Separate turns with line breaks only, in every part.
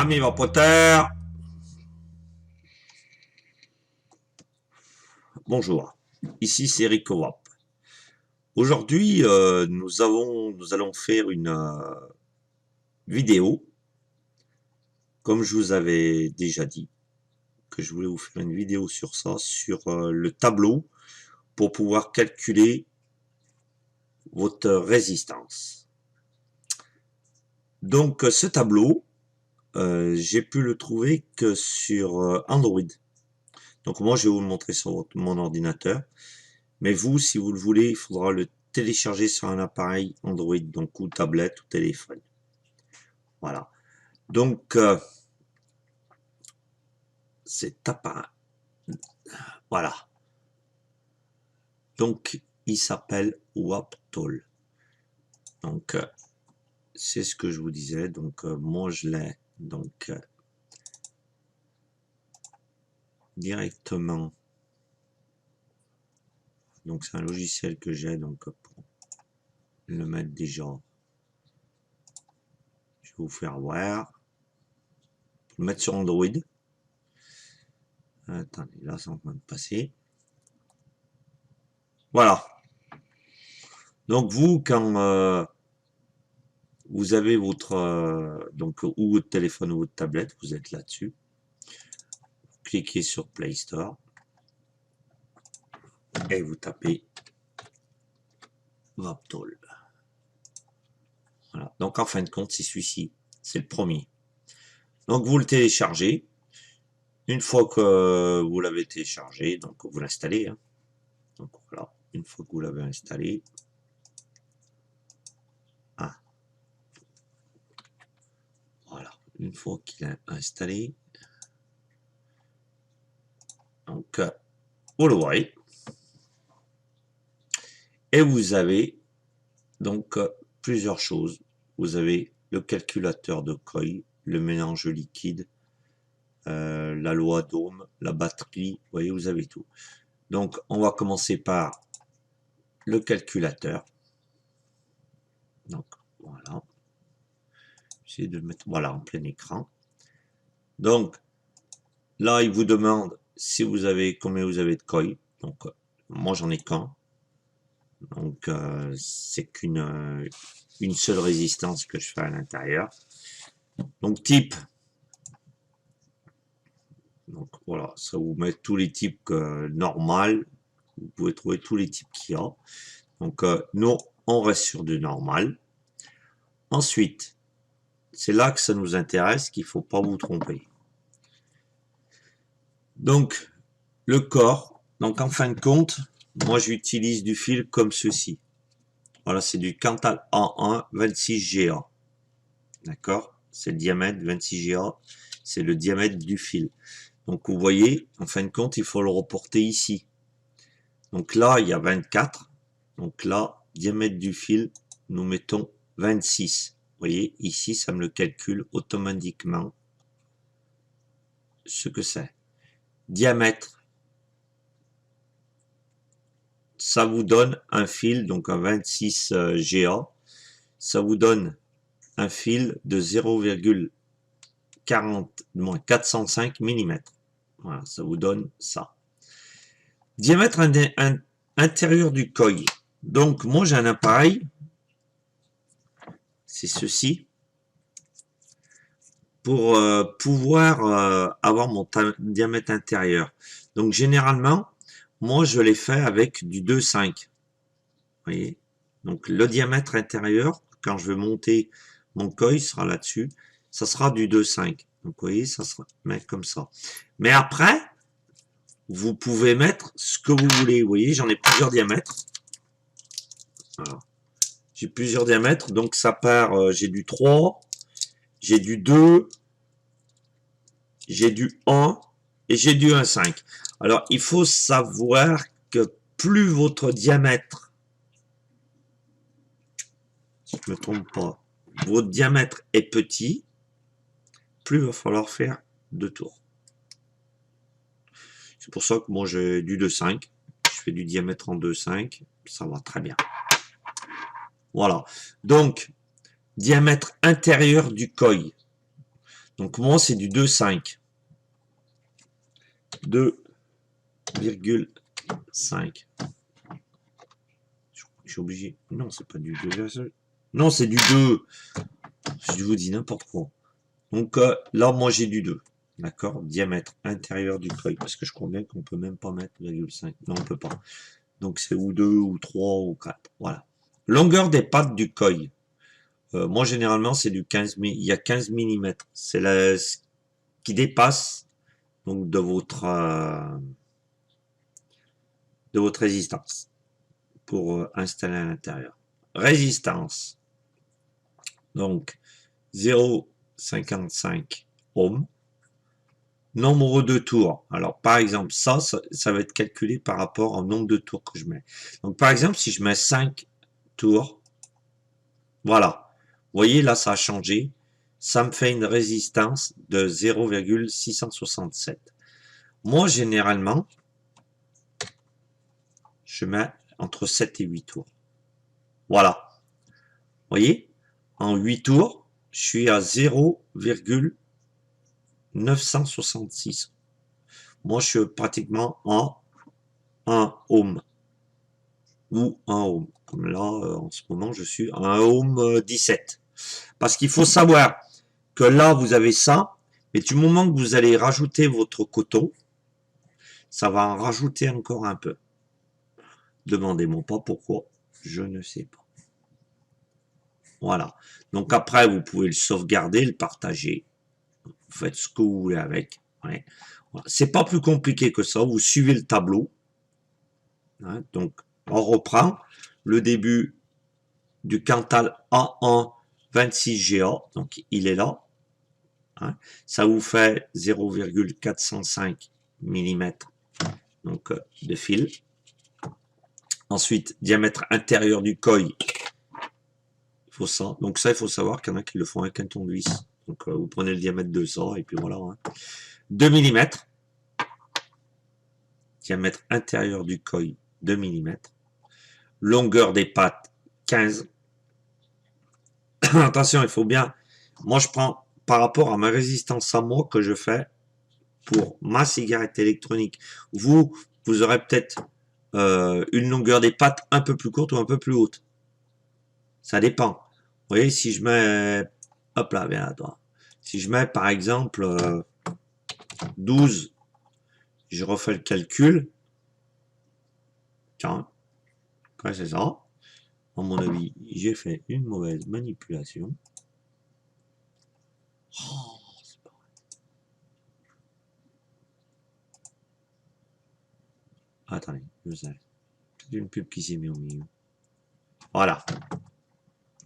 Amis vapoteurs, bonjour, ici c'est Eric Wap. Aujourd'hui, nous allons faire une vidéo, comme je vous avais déjà dit, que je voulais vous faire une vidéo sur ça, sur le tableau, pour pouvoir calculer votre résistance. Donc ce tableau, j'ai pu le trouver que sur Android. Donc moi je vais vous le montrer sur mon ordinateur. Mais vous, si vous le voulez, il faudra le télécharger sur un appareil Android, donc ou tablette ou téléphone. Voilà. Donc cet appareil, voilà. Donc il s'appelle Waptool. Donc c'est ce que je vous disais. Donc moi je l'ai donc directement. Donc c'est un logiciel que j'ai donc pour le mettre déjà. Je vais vous faire voir. Pour le mettre sur Android. Attendez, là c'est en train de passer. Voilà. Donc vous, quand vous avez votre donc ou votre téléphone ou votre tablette, vous êtes là-dessus. Cliquez sur Play Store et vous tapez Waptool. Voilà. Donc en fin de compte, c'est celui-ci, c'est le premier. Donc vous le téléchargez. Une fois que vous l'avez téléchargé, donc vous l'installez. Hein. Donc voilà, une fois que vous l'avez installé. Ah. Voilà, une fois qu'il est installé. Donc vous le voyez. Et vous avez donc plusieurs choses. Vous avez le calculateur de Coy, le mélange liquide, la loi d'Ohm, la batterie, vous voyez, vous avez tout. Donc on va commencer par le calculateur. Donc voilà. J'essaie de le mettre voilà en plein écran. Donc là il vous demande si vous avez combien vous avez de Coy. Donc moi j'en ai qu'un. Donc c'est qu'une seule résistance que je fais à l'intérieur. Donc type. Donc voilà, ça vous met tous les types normal. Vous pouvez trouver tous les types qu'il y a. Donc nous, on reste sur du normal. Ensuite, c'est là que ça nous intéresse, qu'il ne faut pas vous tromper. Donc, le corps. Donc en fin de compte, moi j'utilise du fil comme ceci. Voilà, c'est du Cantal A1 26GA. D'accord? C'est le diamètre 26GA. C'est le diamètre du fil. Donc vous voyez, en fin de compte, il faut le reporter ici. Donc là, il y a 24. Donc là, diamètre du fil, nous mettons 26. Vous voyez, ici, ça me le calcule automatiquement ce que c'est. Diamètre, ça vous donne un fil, donc un 26 GA. Ça vous donne un fil de 405 mm. Voilà, ça vous donne ça. Diamètre intérieur du coil. Donc, moi, j'ai un appareil. C'est ceci. Pour pouvoir avoir mon diamètre intérieur. Donc, généralement, moi, je l'ai fait avec du 2,5. Vous voyez? Donc, le diamètre intérieur, quand je vais monter mon coil, sera là-dessus. Ça sera du 2,5. Donc, vous voyez, ça sera comme ça. Mais après, vous pouvez mettre ce que vous voulez. Vous voyez, j'en ai plusieurs diamètres. Voilà. J'ai plusieurs diamètres. Donc, ça part, j'ai du 3, j'ai du 2, j'ai du 1 et j'ai du 1,5. Alors, il faut savoir que plus votre diamètre, si je ne me trompe pas, votre diamètre est petit, plus il va falloir faire 2 tours. C'est pour ça que moi j'ai du 2,5. Je fais du diamètre en 2,5. Ça va très bien. Voilà. Donc, diamètre intérieur du coil. Donc moi, c'est du 2,5. 2,5. Je suis obligé. Non, c'est pas du 2. Non, c'est du 2. Je vous dis n'importe quoi. Donc là, moi, j'ai du 2. D'accord? Diamètre intérieur du coil. Parce que je crois bien qu'on peut même pas mettre 2,5. Non, on peut pas. Donc c'est ou 2, ou 3, ou 4. Voilà. Longueur des pattes du coil. Moi, généralement, c'est du 15 mm. Il y a 15 mm. C'est ce qui dépasse donc de votre résistance pour installer à l'intérieur. Résistance. Donc 0,55 ohms. Nombre de tours. Alors, par exemple, ça va être calculé par rapport au nombre de tours que je mets. Donc, par exemple, si je mets 5 tours, voilà. Vous voyez, là, ça a changé. Ça me fait une résistance de 0,667. Moi, généralement, je mets entre 7 et 8 tours. Voilà. Vous voyez, en 8 tours, je suis à 0,966. Moi, je suis pratiquement en 1 ohm. Ou 1 ohm. Comme là, en ce moment, je suis à 1 ohm 17. Parce qu'il faut savoir que là, vous avez ça, mais du moment que vous allez rajouter votre coton, ça va en rajouter encore un peu. Demandez-moi pas pourquoi, je ne sais pas. Voilà. Donc après, vous pouvez le sauvegarder, le partager. Vous faites ce que vous voulez avec. Ouais. Voilà. C'est pas plus compliqué que ça. Vous suivez le tableau. Hein. Donc, on reprend le début du Cantal A1 26GA. Donc, il est là. Hein. Ça vous fait 0,405 mm donc, de fil. Ensuite, diamètre intérieur du coil. Il faut ça. Donc ça, il faut savoir qu'il y en a qui le font avec un tournevis. Donc vous prenez le diamètre de ça et puis voilà. Hein. 2 mm. Diamètre intérieur du coil, 2 mm. Longueur des pattes, 15. Attention, il faut bien... Moi, je prends par rapport à ma résistance à moi que je fais pour ma cigarette électronique. Vous aurez peut-être une longueur des pattes un peu plus courte ou un peu plus haute. Ça dépend. Vous voyez, si je mets... Hop là, viens là, toi. Si je mets, par exemple, 12, je refais le calcul. Tiens, ouais, c'est ça. À mon avis, j'ai fait une mauvaise manipulation. Oh, c'est pas vrai. Attendez, je sais. C'est une pub qui s'est mise au milieu. Voilà.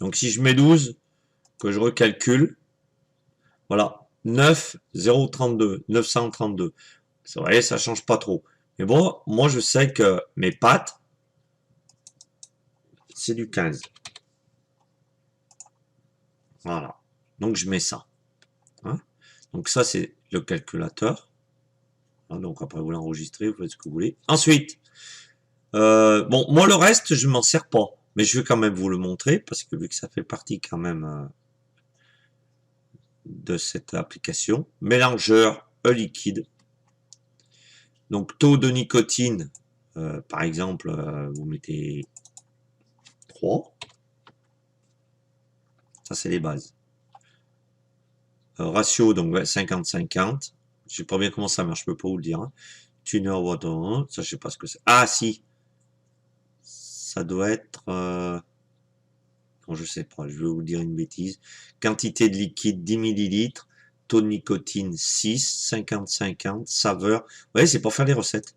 Donc, si je mets 12, que je recalcule, voilà, 9, 032, 932. Vous voyez, ça change pas trop. Mais bon, moi, je sais que mes pattes, c'est du 15. Voilà. Donc, je mets ça. Hein. Donc, ça, c'est le calculateur. Hein, donc, après, vous l'enregistrez, vous faites ce que vous voulez. Ensuite, bon, moi, le reste, je m'en sers pas. Mais je vais quand même vous le montrer, parce que vu que ça fait partie quand même de cette application. Mélangeur liquide. Donc, taux de nicotine, par exemple, vous mettez 3. Ça, c'est les bases. Ratio, donc 50-50. Je sais pas bien comment ça marche, je peux pas vous le dire. Hein. Tuner water, ça, je sais pas ce que c'est. Ah, si. Ça doit être... non, je sais pas, je vais vous dire une bêtise. Quantité de liquide, 10 millilitres. Taux de nicotine, 6. 50-50. Saveur. Vous voyez, c'est pour faire des recettes.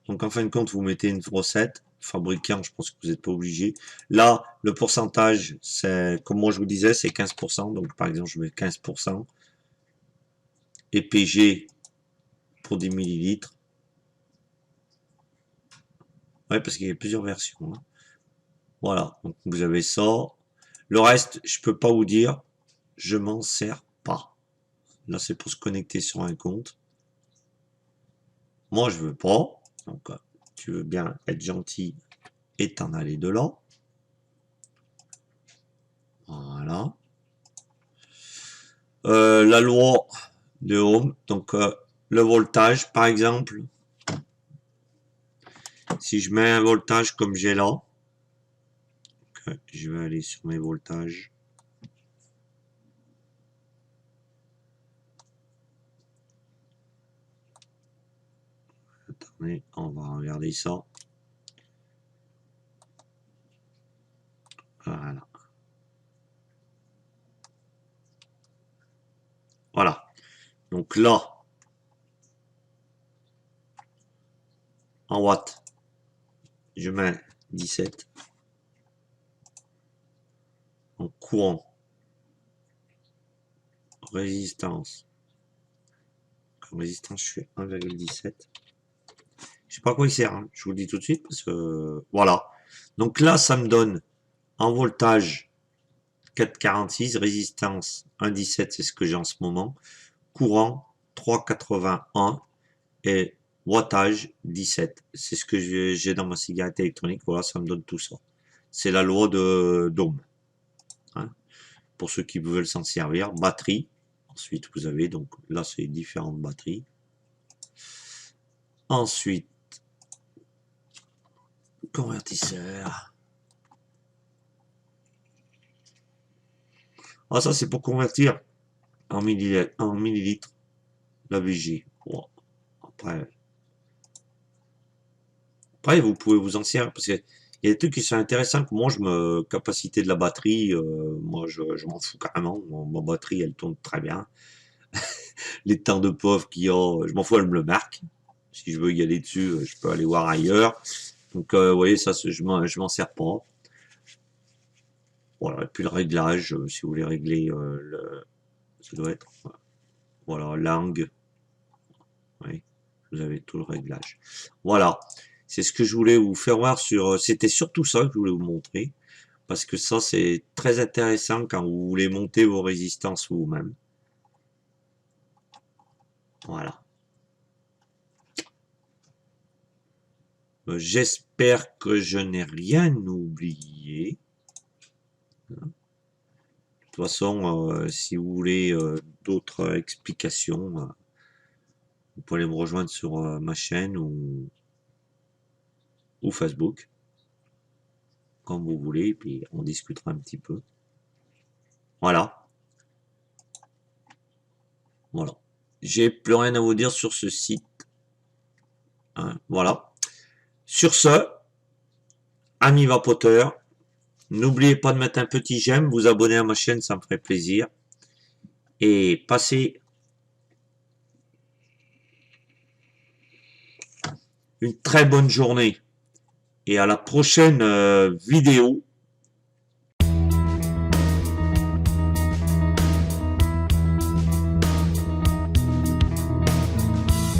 Donc, en fin de compte, vous mettez une recette. Fabricant, je pense que vous n'êtes pas obligé. Là, le pourcentage, c'est, comme moi je vous disais, c'est 15%. Donc, par exemple, je mets 15%. EPG pour 10 millilitres. Ouais, parce qu'il y a plusieurs versions. Hein. Voilà, donc vous avez ça. Le reste, je peux pas vous dire, je m'en sers pas. Là, c'est pour se connecter sur un compte. Moi, je veux pas. Donc, tu veux bien être gentil et t'en aller de là. Voilà. La loi de Ohm, donc le voltage par exemple. Si je mets un voltage comme j'ai là, je vais aller sur mes voltages. Attendez, on va regarder ça. Voilà. Voilà. Donc là, en watts, je mets 17. En courant, résistance. Comme résistance, je suis 1,17. Je sais pas à quoi il sert, hein. Je vous le dis tout de suite parce que voilà. Donc là, ça me donne en voltage 4,46, résistance 1,17, c'est ce que j'ai en ce moment, courant 3,81 et wattage 17. C'est ce que j'ai dans ma cigarette électronique. Voilà, ça me donne tout ça. C'est la loi de d'Ohm. Hein. Pour ceux qui veulent s'en servir, batterie. Ensuite, vous avez donc là, c'est différentes batteries. Ensuite, convertisseur. Ah, ça, c'est pour convertir en millilitres la VG. Wow. Après, vous pouvez vous en servir parce qu'il y a des trucs qui sont intéressants que moi, capacité de la batterie, moi, je m'en fous carrément. Ma batterie, elle tourne très bien. Les temps de pauvre qu'il y a, je m'en fous, elle me le marque. Si je veux y aller dessus, je peux aller voir ailleurs. Donc, vous voyez, ça, je m'en sers pas. Voilà, et puis le réglage, si vous voulez régler ça doit être, voilà, langue, oui, vous avez tout le réglage. Voilà, c'est ce que je voulais vous faire voir c'était surtout ça que je voulais vous montrer, parce que ça, c'est très intéressant quand vous voulez monter vos résistances vous-même. Voilà. J'espère que je n'ai rien oublié. De toute façon, si vous voulez d'autres explications, vous pouvez me rejoindre sur ma chaîne ou Facebook, comme vous voulez, et puis on discutera un petit peu. Voilà. Voilà. J'ai plus rien à vous dire sur ce site. Hein, voilà. Sur ce, amis vapoteurs, n'oubliez pas de mettre un petit j'aime, vous abonner à ma chaîne, ça me ferait plaisir. Et passez une très bonne journée. Et à la prochaine vidéo